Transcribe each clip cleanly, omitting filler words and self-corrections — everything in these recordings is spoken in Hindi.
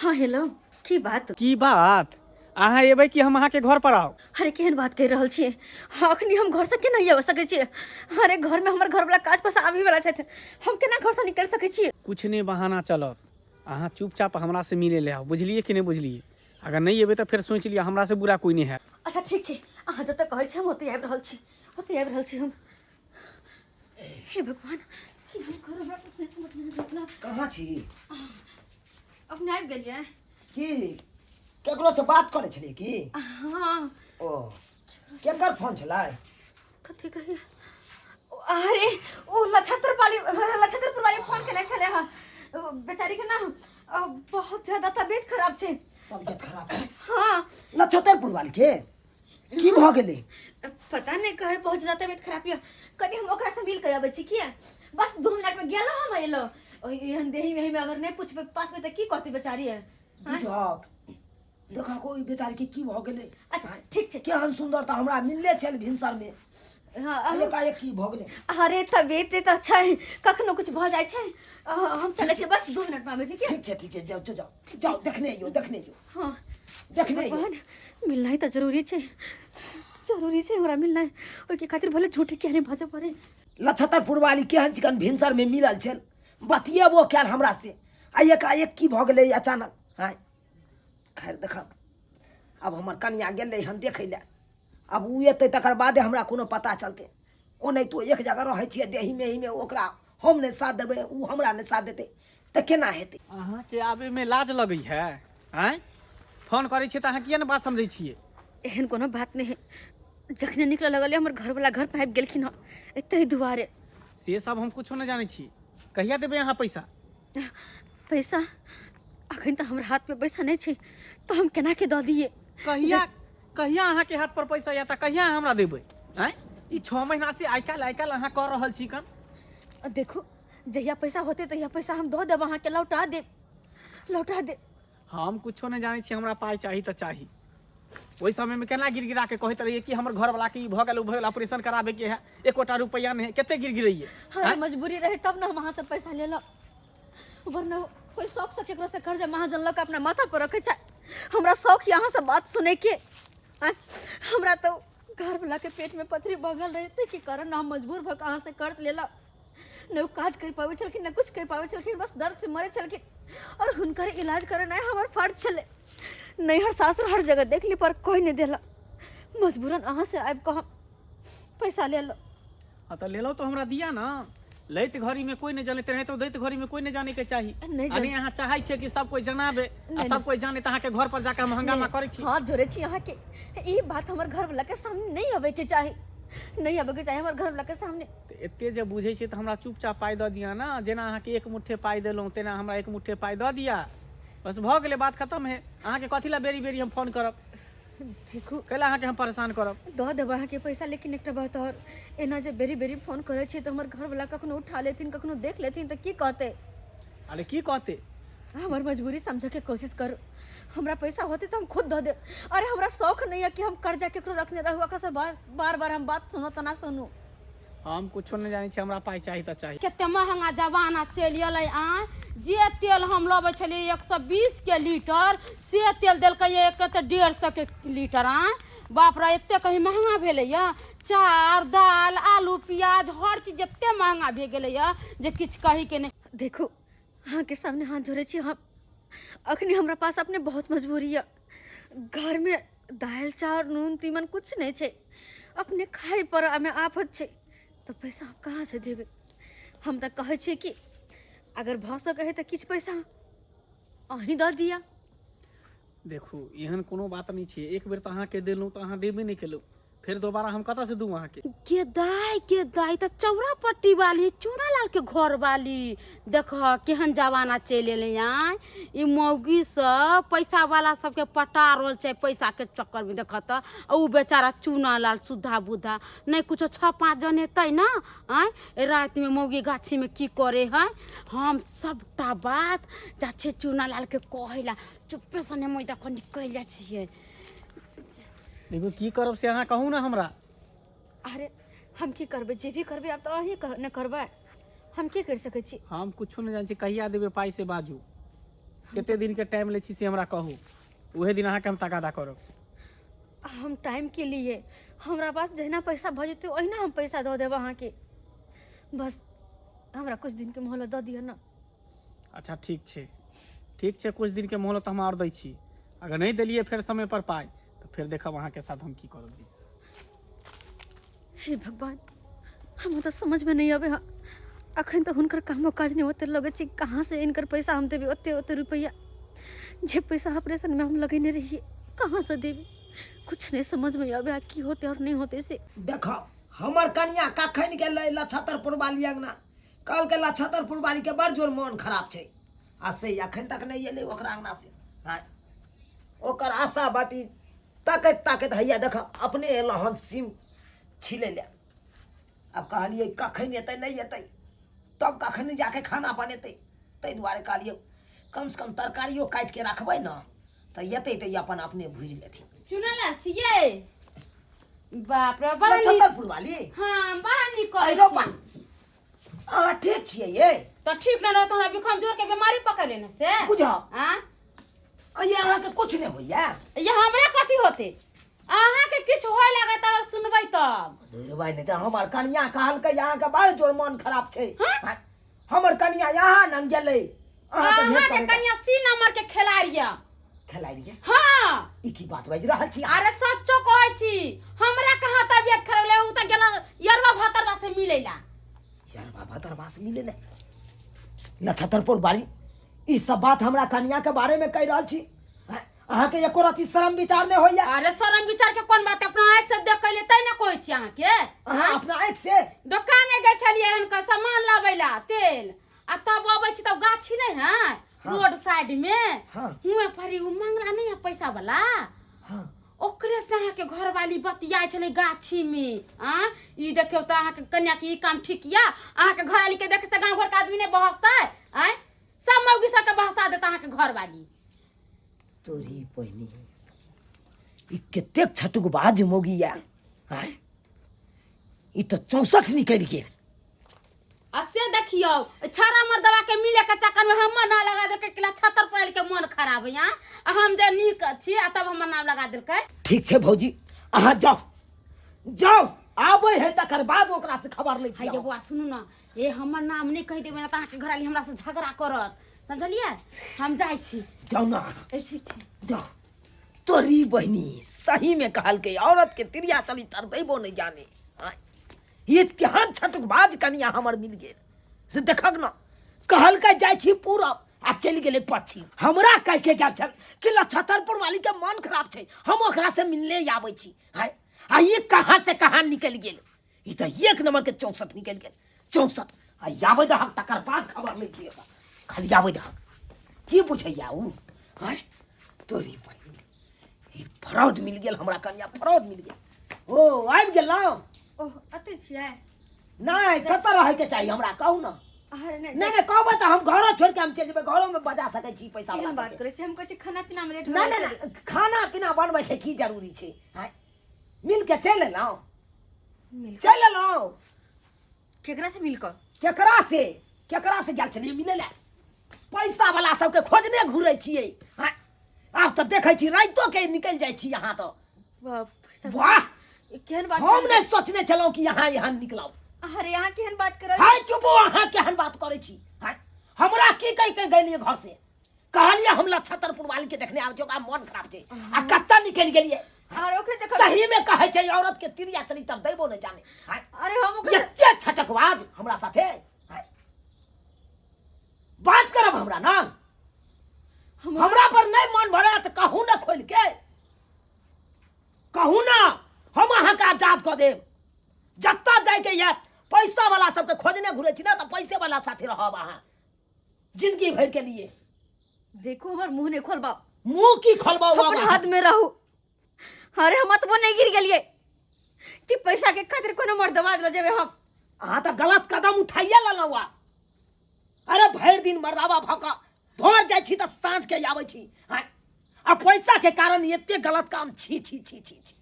हाँ हेलो की बात अहाँ एबै कि हम अहाँ के घर पर आओ? अरे केहन बात कह रहल छियै? अखनी हम घर से केना आबि सकै छियै? अरे घर में हमर घर वाला काज पास आबे वाला छथि, हम केना घर से निकल सकै छियै? कुछ नहीं बहाना चलत। अहाँ चुपचाप हमरा से मिले ले आओ, बुझलिए कि नहीं बुझलिए? अगर नहीं एबै तो फिर सोच लिया हमरा से बुरा कोई नहीं है। अच्छा ठीक छै, अहाँ जतऽ कहै छी हम ओतै आबि रहल छी, ओतै आबि रहल छी हम। हे भगवान, कि हम घर हमरा कुछ नहीं समझ में आबि कहाँ छी? अपने आबि गेलियै की केकरो से बात करे छलिए की? हाँ ओ केकर फोन छलै? कथी कहिए? अरे ओ लछत्रपुर वाली फोन केने छले हँ। बेचारी के ना बहुत ज्यादा तबीयत खराब छै। तबियत खराब है? हाँ नक्षत्रपुर वाली के की भ गेलै? पता नहीं कहे बहुत ज्यादा तबीयत खराब है। कनी हम ओकरा से मिल के आबै छी किया? बस 2 मिनट में गेलो हम एलो। एहन देही में अगर नहीं पूछबे पास में त की कहती बेचारी है? बुझक देखा कोई बेचारी के की भ गेलै? अच्छा ठीक छै। केहन सुंदर त हमरा मिलले छल भिनसर में। हाँ एकाएक की भ गेलै? अरे तबीयत त छै, कखनो कुछ भ जाय छै। हम चले छी, बस 2 मिनट में आबै छी किया? ठीक छै जाओ जाओ देखने जो हाँ देखने जो। भगवान, मिलना तो जरूरी है, जरूरी है हमरा मिलना। ओके खातिर भले झूठे क्या नहीं भाजे पड़े। नक्षत्रपुर वाली केहन चिकन भिनसर में मिलल छल, बतिएबो कैल हमरा से। आ एकाएक की भ गेलै अचानक? हाँ खैर देखब, अब हमर कनिया गेलै हन देखै ले, अब उ एतै तकर बादे हमरा कोनो पता चलतै। ओ नहीं तो एक जगह रहै छियै देही में ओकरा हम नहीं साथ देबै, उ हमरा नहीं साथ देतै त केना हेतै? अहाँ के आबे में लाज लगै है? हैं फोन करै छियै त अहाँ किया ने बात समझै छियै? एहन कोनो बात नहीं है। जखने निकल लगल हमर घर वाला घर पे आबि गेलखिन हँ, एते दुआरे। से सब हम कुछो नहीं जानै छी। कहिया देबै अहाँ पैसा? पैसा अखन तो हमरा हाथ में पैसा नहीं छै, तो हम केना के दऽ दिए? कहिया अहाँ के हाथ पर पैसा या त कहिया हमरा देबै? हैं ई 6 महीना से आइकाल अहाँ कर रहल छी कन। देखो जहिया पैसा होते तहिया पैसा हम दऽ देब, अहाँ के लौटा दे। हम कुछो नहीं जानै छी, हमरा पाई चाही त चाही। ओहि समय में केना गिरगिरा के कहते रहिए कि हमर घर वाला के ई भ गेल, उ भ गेल, ऑपरेशन कराबे के है, 1 रुपया नहीं है, केते गिरगिरइए? अरे मजबूरी रहे तब ना हम अहाँ से पैसा ले लो, वरना कोई शौक से केकरो से कर्जा महाजन लग अपना माथा पर रखे छै। हमरा शौक यहाँ से बात सुने के। हमरा तो घर वाला के पेट में पथरी बगल रहते कि कारण हम मजबूर भ कहाँ से कर्ज ले लो। न वो काज कर पावे छलखिन, न कुछ कर पावे छलखिन, बस दर्द से मरे छलखिन। और हुनकर इलाज करना हमार फर्ज छले। नैहर सासुर हर जगह देख ली पर कोई नहीं देला। मजबूरन अहाँ से आबि कह पैसा ले लो। हाँ तो ले लो तो हमरा दिया ना। लैत घड़ी में कोई नहीं जानते रहे तो दैत घड़ी में कोई नहीं जाने के चाहिए। नहीं यहाँ चाहे छे कि सब कोई जनाबे, सब कोई जाने त अहाँ के घर पर जाके हम हंगामा करे छी। हाथ जोड़े छी अहाँ के। ई बात हमर घर वाला के सामने नहीं आवे के चाहिए, नहीं आवे के चाहिए हमर घर वाला के सामने। एते जे बुझे छी त हमरा चुपचाप पाई द दिया ना। जेना अहाँ के एक मुट्ठे पाई देलौं तेना हमरा एक मुट्ठे पाई द दिया, बस भ गेलै, बात खत्म है। अहाँ के कथि ला बेरी हम फोन करब? देखो कैला अहाँ के हम परेशान करब? दऽ देब अहाँ के पैसा, लेकिन एकटा बात और, एना जे बेरी फोन करे छी त हमर घर वाला कखनो उठा लेथिन, कखनो देख लेथिन त की कहते? अरे की कहते? हमर मजबूरी समझे के कोशिश करो। हमरा पैसा होते तो हम खुद दऽ दे। अरे हमरा शौक नहीं है कि हम कर्जा केकरो रखने रहू, अकसे बार हम बात सुनो त ना सुनू। हम कुछो नहीं जाने छी, हमरा पाई चाही त चाही। केते महंगा जमाना चलि गेलै। जे तेल हम लबै छलिए 120 के लीटर, से तेल देलकै 150 के लीटर। बाप रे एते कहीं महंगा भेलै या। चार दाल आलू प्याज हर चीज एते महंगा भे गेलै या जे किछ कही के नहीं। देखो अहाँ के सामने हाथ जोड़े छी हम। अखनी हमरा पास अपने बहुत मजबूरी है। घर में दाल चाउर नून तीमन कुछ नहीं छै, अपने खाए पर हमें आफत छै, तो पैसा हम कहाँ से देबे? हम तो कहे छी कि अगर भ सके तो किछ पैसा अहीं दऽ दिया। देखू एहन कोनो बात नहीं छे, एक बेर त अहाँ के देलौं त अहाँ देबे नहीं केलौं, फिर दोबारा हम कतऽ से दूं अहाँ के? के दाई त चौरा पट्टी वाली चूड़ा लाल के घर वाली देख केहन जमाना चल एले। ई मौगी सब पैसा वाला सबके पटा रहल छै पैसा के चक्कर में। देख त उ बेचारा चूना लाल सुधा बुधा नहीं कुछ 6-5 जन एतै ना। रात में मौगी गाछी में की करे है? हम सबटा बात जाछे चूना लाल के कहेला, चुप्पे सने मैं देखो निकल जा छिए। देखो की करब से अहाँ कहू ना हमरा। अरे हम की करबे? जे भी करबे अब तो अहीं न करबे, हम की कर सके छी? हम कुछो नहीं जाने छी। कहिया देबे पाई से बाजू। कते दिन के टाइम ले छी से हमरा कहू, उहे दिन अहाँ के हम तगादा करब। हम टाइम के लिए हमरा पास जहिना पैसा भ जेतै ओहिना हम पैसा दऽ देब अहाँके, बस हमरा कुछ दिन के मोहलत दऽ दिअ ना। अच्छा ठीक छै, ठीक छै, कुछ दिन के मोहलत हम और दै छी। अगर नहीं देलिए फिर समय पर पाई तो फिर देखब अहाँ के साथ हम की करब। हे भगवान, हम तो समझ में नहीं आवे। अखन तो हुनकर कामो काज नहीं होते लगे छै, कहाँ से इनकर पैसा हम देबे ओते ओते रुपया। जे पैसा ऑपरेशन में हम लगेने रहिए कहाँ से देबे, कुछ नहीं समझ में आवे की होते और नहीं होते से। देखो हमर कनिया कखन गेलै लछतरपुर वाली अंगना, कल के लछतरपुर वाली के बड़ जोर मन खराब छै, आ से अखन तक नहीं एलै ओकरा अंगना से। हाँ ओकर आशा बाटी ताकत ताकत हैया देख अपने एल हन सिम छिले ले। अब कहलिए कखन एतै नहीं एतै, तब कखन जाके खाना बनेतै, ताहि दुआरे कहलिए कम से कम तरकारियो काटि के रखबै न तो एतै तो अपन अपने भूज लेथिन। चुनल छियै, बाप रे बड़ा नीक। लछतरपुर वाली हाँ बड़ा नीक कहै अरे बा छी। अहाँ ठीक छियै ये? तो ठीक न रह, तोहरा बिखम जोर के बीमारी पकड़ लेने से बुझा हाँ ये अहाँके कुछ नहीं होइया? ये हमरा कथी होते, अहाँ के किछ होय लागत अगर सुनबै तब। दुरबाई नहीं तो हमर कनिया कहलकै यहाँ के बड़ जोर मन खराब छै। हाँ? हाँ, हमर कनिया यहाँ न गेलै, अहाँ के अहाँ भेट के करबै। कन्या सी नंबर के खिलाड़िया खेलाई रहिए हाँ। ई की बात बाजि रहल छी? अरे सच्चो कहै छी, हमरा कहाँ तबियत खराब ले, उ त गेल यरवा भतरवा से मिलैला। यार बाबा दरबार मिले ले लछतरपुर वाली ई सब बात हमरा कनिया के बारे में कह रहल छी। हाँ, अहाँ के एको रति शर्म विचार नहीं होइया? अरे शर्म विचार के कोन बात, अपना आँख से देख के ले तै न कहै छी अहाँ के। अहाँ अपना आँख से दुकाने गए छलिए हन का सामान लाबैला तेल, आ तब अबै छी तब गाछी नहीं है रोड साइड में, हाँ। हुए परी उ मंगला नहीं है पैसा वाला, हाँ ओकरे से अहाँ के घर वाली बतियाई छले गाछी में। हाँ ई देखियो त अहाँ के कन्या के ई काम ठीक या, अहाँ के घर वाली के देखे से गांव घर के आदमी ने बहसता है, आय सब मौगी सब के बहसा देता अहाँ के घर वाली। तोरी बहनी ई कतेक छटुक बाज मोगी या। हाँ ई तो 64 निकल गेल। असे देखियो छारा मर्दवा के मिले के चक्कर में हमर नाम लगा देलकै कि लछतर पड़ल के मन खराब है यहाँ, आ हम जे नीक छी आ तब हमर नाम लगा देलकै। ठीक छै भौजी अहाँ जाओ जाओ, आबै है तकर बाद ओकरा से खबर लै छी। ये बुआ सुनू ना, ये हमर नाम नहीं कह देबै ना त अहाँ के घरवाली हमरा से झगड़ा करत, समझलिए? हम जाई छी। जाओ ना ठीक छै जाओ। तोरी बहनी सही में कहल के औरत के तिरिया चली तर देबो नहीं जाने। हाँ, ये त्यान छटुकबाज कनिया हमर मिल गेल से देखक ना, कहल के जाय छी पूरब आ चल गेले पश्चिम। हमरा कह के गेल छल कि लछतरपुर वाली के मन खराब छै, हम ओकरा से मिलने आबै छी। हाय आ ये कहां से कहां निकल गेल, ई त एक नंबर के 64 निकल गेल। 64 आ याबै दहक तकर बाद खबर लै छी, खाली याबै दहक की बुझैया उ। हाय तोरी बहनी ई फ्रॉड मिल गेल हमरा कनिया, फ्रॉड मिल गेल। ओ आबि गेल ना? ओह अते छियै? नहीं कत रहे के चाहिए हमरा कहू ना। अरे नहीं नहीं कहबै तो हम घरो छोड़ के हम चल जेबै, घरो में बजा सकै छी पैसा वाला हम बात करे छी, हम कहै छी खाना पीना में लेट नहीं नहीं नहीं खाना पीना बनबै के की जरूरी छै? हाय मिल के चल एलौ, मिल चल एलौ। केकरा से मिल कर? केकरा से गेल छलिए मिले ले? पैसा वाला सबके खोजने घुरै छियै। हाय आब तो देखै छी राइतो के निकल जाइ छी यहाँ तो। वाह केहन बात हम नहीं सोचने छलौ कि यहाँ निकलब। अरे यहाँ केहन बात कर? हाय चुप अहाँ केहन बात करै छी? हाय हमरा की कह के गेलिए घर से? कहलिए हम लछतरपुर वाली के देखने आबै छी, ओकरा मन खराब छै आ कत्ता निकल गेलिए। अरे ओकरे देख सही में कहै छै औरत के तिरिया चली तर देबो नहीं जाने। हाय अरे हम ओकरे एते छटकबाज हमरा साथे। हाय बात करब हमरा ना, हमरा पर नहीं मन भरे त कहू ना खोल के, कहू ना हम अहाँ का आजाद क देब। जत्ता जाय के या पैसा वाला सबके खोजने घुरे छी ना तो पैसे वाला साथे रहब अहाँ जिंदगी भर के लिए। देखो हमर मुंह ने खोलबा। मुंह की खोलबाऊ अपन हाथ में रहू। अरे हम तो नहीं गिर गेलिए कि पैसा के खातिर कोनो मर्दवा ल जेबे हम। अहाँ तो गलत कदम उठाइए लेलौ। अरे भर दिन मर्दावा भका भोर जाय छी त सांझ के आबै छी। हां आ पैसा के कारण एते गलत काम छी छी छी छी छी।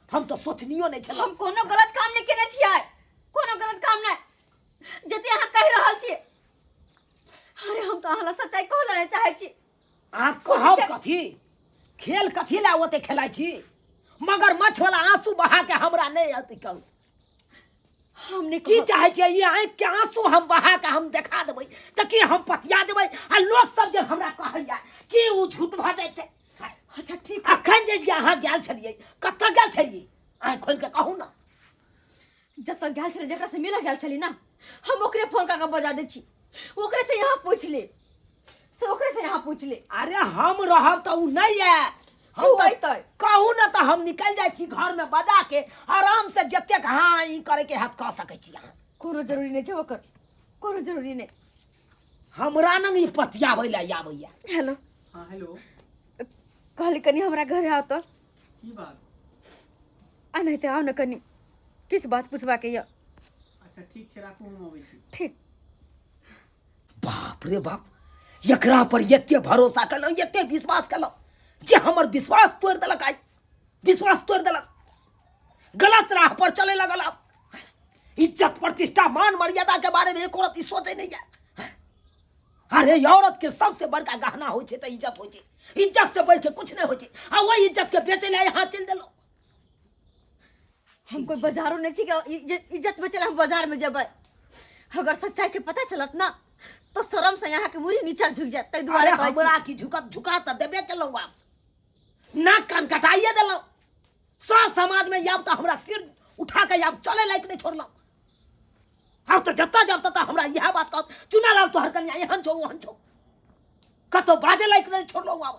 हम तो सोचनियो नहीं छल। हम कोनो गलत काम नहीं केने छियै, कोनो गलत काम नहीं जते अहाँ कह रहल छी। अरे हम तो अहाँ सच्चाई कहल नहीं चाहे छी। आप कहब कथी खेल कथी ला ओते खेलाइ छी मगर मछ वाला आंसू बहा के हमरा नहीं अति करू हमने की चाहे छियै ये आँख के आंसू हम बहा के हम देखा देबै त की हम पतिया देबै आ लोग सब जे हमरा कहैया कि उ झूठ भ जाइते। अच्छा ठीक अखन जे अहाँ गेल छलियै कतऽ गेल छलियै आँख खोल के कहू ना। जब तक गेल छली जकरा से मिले गेल छली ना हम ओकरे फोन का बजा दे छी ओकरे से यहाँ पूछ ले से ओकरे से यहाँ पूछ ले। अरे हम रहब त उ नहीं है हम अइतै कहू ना त हम निकल जाइ छी घर में बजा के आराम से जते हाँ ई करे के हाथ कह सकै छी अहाँ। कोनो जरूरी नहीं छै ओकर कोनो जरूरी नहीं। हमरा न ई पतियाबै ला आबैया। हेलो हाँ हेलो कहली कनी हमरा घर आओ तो की बात आ नहीं तो आओ ना कनी किस बात पूछबा के ये। अच्छा ठीक छै राखू हम अबै छी। ठीक बाप रे बाप एकरा पर एते भरोसा कलौ एते विश्वास कलौ जे हमर विश्वास तोड़ देलक आई विश्वास तोड़ देलक गलत राह पर चले लगल। अब इज्जत प्रतिष्ठा मान मर्यादा के बारे में एक औरत सोचे नहीं है। अरे औरत के सबसे बड़का गहना हो त इज्जत हो इज्जत से बढ़ के कुछ नहीं हो आ वही इज्जत के बेचे ला यहाँ चल देलो। हम कोई बाजारों नहीं छी कि इज्जत बेचे हम बाजार में जब अगर सच्चाई के पता चलत ना तो शर्म से यहाँ के मुरी नीचा झुक जात तै दुआरे कहै छी। हमरा की झुका त देबे केलौ आप नाक कान कटाइए देलौ सब समाज में याब त हमरा सिर उठा के याब चले लायक नहीं छोड़लौ। अब तो जत्ता जब तक हमरा यह बात कह चुना लाल तो हर कन्या यहाँ छो वहाँ छो कतो बाजे लायक नहीं छोड़लौ। अब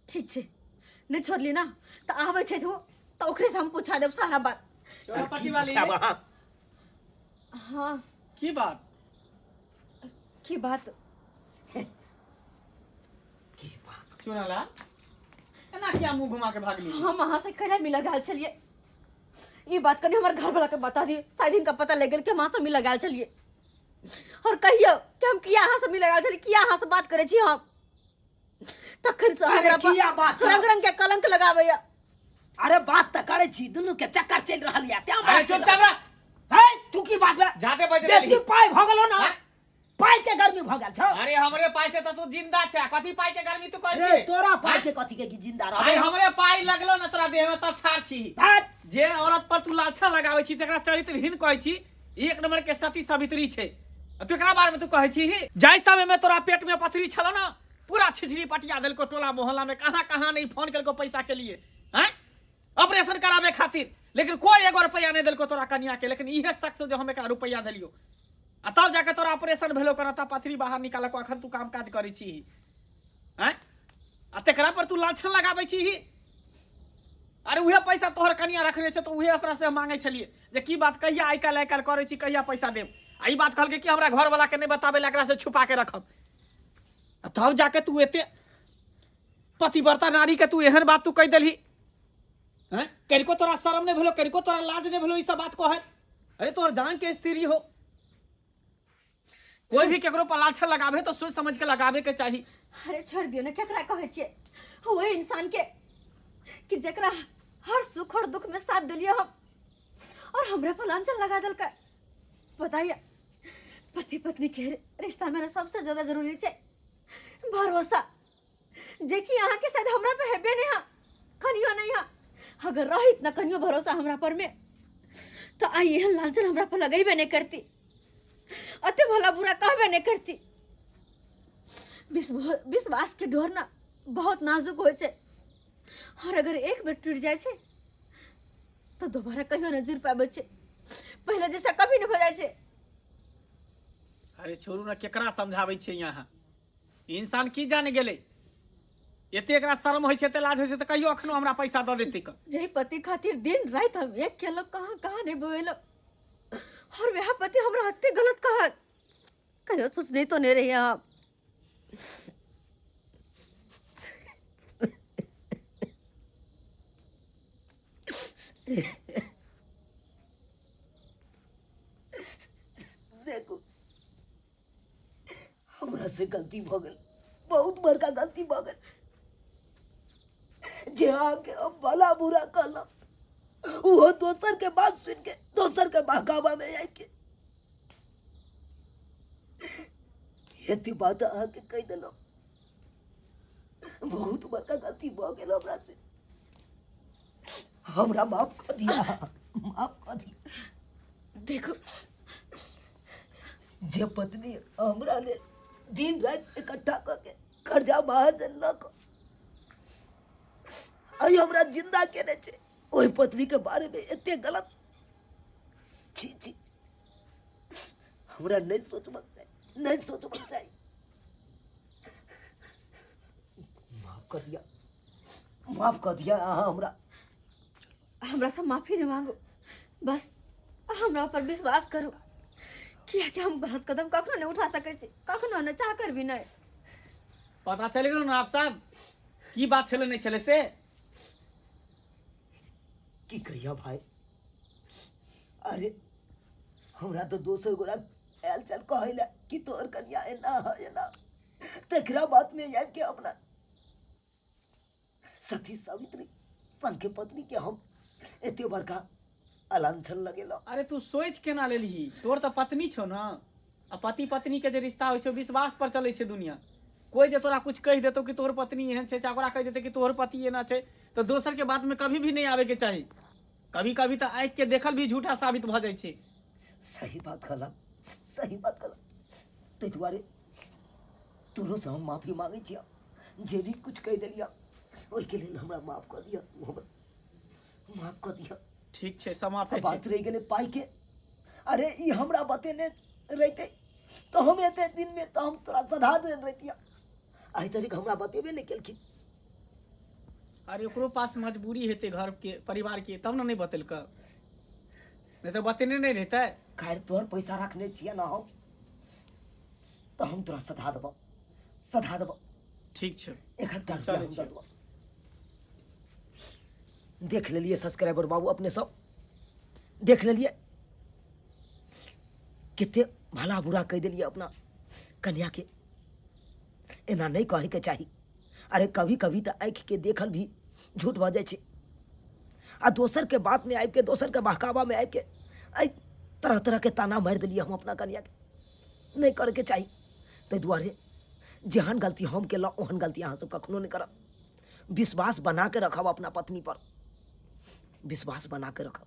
ठीक छे नहीं छोड़ली ना तो आवे छे तो ओकरे से हम पूछा देब सारा बात। चौरापट्टी वाली हाँ की बात की बात चुनाला एना क्या मुंह घुमा के भागली। हम वहां से करे मिला गाल चलिए ये बात करनी हमारे घर वाला के बता दिए शायद इनका पता लग गया कि हम वहां से मिला गाल चलिए और कहियो कि हम किया यहाँ से मिला गाल चलिए किया यहाँ से बात करे छी हम तखन से हमरा किया बात रंग रंग के कलंक लगावे। अरे बात त करे छी दुनु के चक्कर चल रहल या त्या अरे चुप कर है तू की बात बे जाते बज बेसी रही पाई भ गेलो ना पाई के गर्मी भ गेल छ। अरे हमरे पाई से तो तू जिंदा छै कथी पाई के गर्मी तू कहै अरे छी। तोरा पाई के कथी के जिंदा अरे रह हमरे पाई लगलो न तोरा देह में तब ठाड़ छी। भात जे औरत पर तू लाछा लगावे छी तेकरा चरित्रहीन कहै छी एक नंबर के सती सावित्री छै तू एकरा बारे में तू कहै छी जाय समय में तोरा पेट में पथरी छलो ना पूरा छिछरी पटिया देलको टोला मोहल्ला में कहां नहीं फोन करको पैसा के लिए हैं ऑपरेशन करावे खातिर लेकिन कोई एगो रुपया नहीं दिलको तोरा कन्या के। लेकिन इहे शख्स जो हम एकरा रुपया दिलियो आ तब जाके तोरा ऑपरेशन भेलो करता पथरी बाहर निकालको अखन तू काम काज करै छी हैं आ तेकरा पर तू लाछन लगाबै छी। अरे उहे पैसा तोहर कन्या रखने छै तो उहे ओकरा से मांगे छलिए जे की बात कहिया आइ काल करे छी कहिया पैसा देब आ ई बात कहलके कि हमरा घर वाला के नहीं बताबे ला एकरा से छुपा के रखब तब जाके तू एते पतिव्रता नारी के तू एहन बात तू कह देलही हैं कनिको तोरा शर्म नहीं भेलो कनिको तोरा लाज नहीं भेलो ई सब बात कहे। अरे तोहर जान के स्त्री हो कोई भी केकरो पर लाछन लगावे तो सोच समझ के लगावे के चाहिए। अरे छोड़ दियो ना केकरा कहै छियै वो इंसान के कि जकरा हर सुख और दुख में साथ दिलियो हम और हमरा पर लांछन लगा दल का। बताइए पति पत्नी के रिश्ता में सबसे ज्यादा जरूरी छै भरोसा जे कि यहाँ के शायद हमरा पे हेबे नहीं हा कनियो नहीं हा अगर रहित ना कनियो भरोसा हमरा पर में तो आई एहन लांछन हमरा पर लगेबे नहीं करती अते भला बुरा कहबे नहीं करती। विश्वास के डोर ना बहुत नाजुक हो छै और अगर एक बेर टूट जाए छै तो दोबारा कहियो न जुड़ पाबे छै पहले जैसा कभी नहीं हो जाए छै। अरे छोरू ना केकरा समझाबै छै यहाँ इंसान की जाने गेले एते एकरा शर्म होइ छै ते लाज होइ छै त कहियो अखनो हमरा पैसा द देतै क जही पति खातिर दिन रात हम एक केलो कहां नहीं बोलो और वह पति हमरा हत्ते गलत कहा कहियो सोच नहीं तो नहीं रही आप। देखो हमरा से गलती भ गेल बहुत बड़का गलती भ गेल जे आके अब भला बुरा कहलम वो दोसर के बात सुन के दोसर के बहकावा में आके एती बात आके कह दिलो बहुत बड़का गलती भ गेल हमरा से। हमरा माफ कर दिया, माफ कर दिया। देखो जे पत्नी हमरा ले दिन रात इकट्ठा करके कर्जा महाजन ल क आई हमरा जिंदा केने छे, ओहि पत्नी के बारे में एते गलत छी छी हमरा नहीं सोचबाक चाही, नहीं सोचबाक चाही। माफ कर दिया अहाँ हमरा से माफी नहीं मांगो, बस हमरा पर विश्वास करो। कि हम गलत कदम कखनो नहीं उठा सके छी, कखनो नहीं, चाह कर भी नहीं। पता चल गेल ना आप साहब की बात छले नहीं छले से? की कहिया भाई, अरे हमरा तो दोसर गोरा आयल चल कहला कि तोर कन्या एना है एना, तकरा बात में आबि के अपना सती सावित्री सन के पत्नी के हम एते बड़का अलांछन लगेलो। अरे तू सोच केना लेली? तोर तो पत्नी छो ना, आ पति पत्नी के जे रिश्ता होइ छै विश्वास पर चले छै दुनिया। कोई जे तोरा कुछ कह देतो कि तोहर पत्नी एहन छै, ओकरा कह देते कि तोहर पति एना छै, तो दोसर के बात में कभी भी नहीं आवे के चाही। कभी कभी तो आँख के देखल भी झूठा साबित भ जाय छै। सही बात कहला, सही बात कहला। ते दुआरे तोरो से हम माफी मांगे छिया, जे भी कुछ कह देलिया ओहि के लेल हमरा माफ कर दिया, हमरा माफ कर दिया। ठीक छै, समाप्त है बात रह गेले पाई के। अरे ई हमरा बतेने रहते तो हम एते दिन में तो हम तोरा सधा दे रहतिया, आई तरीक हमरा बतेबे नहीं केलखिन। अरे ओकरो पास मजबूरी हेते घर के परिवार के, तब ना नहीं बतेलक, नहीं तो बतेने नहीं रहते। खैर तोहर पैसा रखने छिया ना हम, तो हम तोरा सधा देबो, सधा देबो। ठीक छै, 1000 रुपया हम दे देबो। देख लेलिए सब्सक्राइबर बाबू, अपने सब देख लेलिए कितने भला बुरा कह दिलिए अपना कन्या के। एना नहीं कहे के चाही। अरे कभी कभी तो आँख के देखल भी झूठ भ जाए छै, आ दोसर के बात में आबि के, दोसर के बहकावा में आबि के तरह तरह के ताना मारि दिलिए हम अपना कन्या के। नहीं करे के चाही। ताहि दुआरे जेहन गलती हम केलहुँ ओहन गलती अहाँ सब कखनो नहीं करब। विश्वास बना के रखब अपना पत्नी पर, विश्वास बना के रखब।